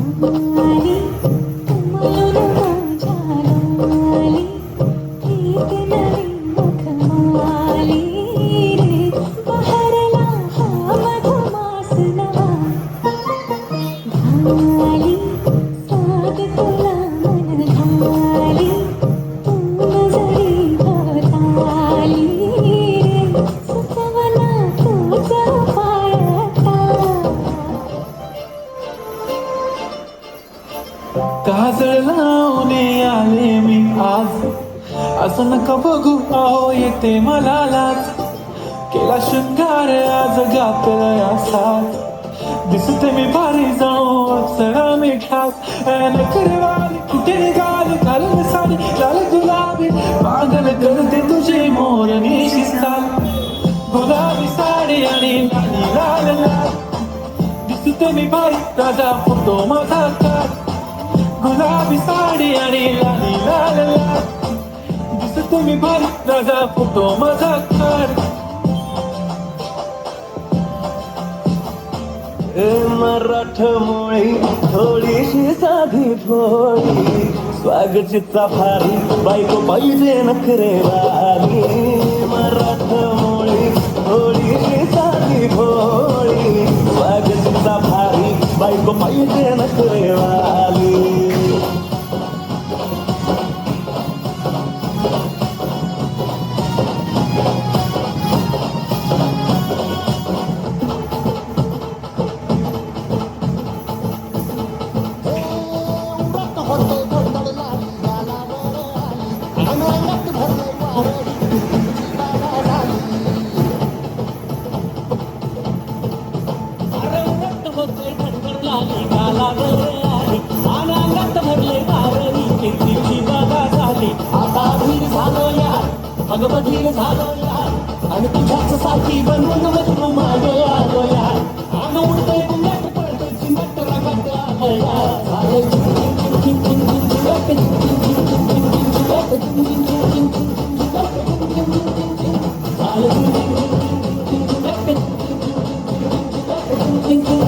आली तुमरून माझ्या आली एक नवीन मखमाली रे बहरला हा मधमास नवा घाली साद तुला मन घाली तू नजरी होताली रे सुचवला तुझा पायता काजळ लावून आले मी आज असं नका बघू आहो येते मला लाज केला शृंगार आज गातला असाच दिसते मी भारी जाऊ अक्षरा मी ठास नखरेवाली कुठे निघाली घालून साडी लाल गुलाबी पागल करते तुझे मोरणी शिस्ताल गुलाबी साडी आणि लाली लाल लाल दिसते मी भारी राजा फोटो माझा काढ गुलाबी साडी आणि लाली लाल लाल दिसते मी भारी राजा फोटो माझा काढ मराठमोळी थोडीशी साधी भोळी स्वागचित्ता भारी बायको पाहिजे नखरेवाली मराठमोळी थोडीशी साधी भोळी स्वागचित्ता भारी बायको पाहिजे नखरेवाली भगवतीने झालो यार आणि तुझ्याच साथी बनवून मधून मागे आलो यार आग उडतंय पुण्यात पडतंय चिमट रंगात आलो यार झालं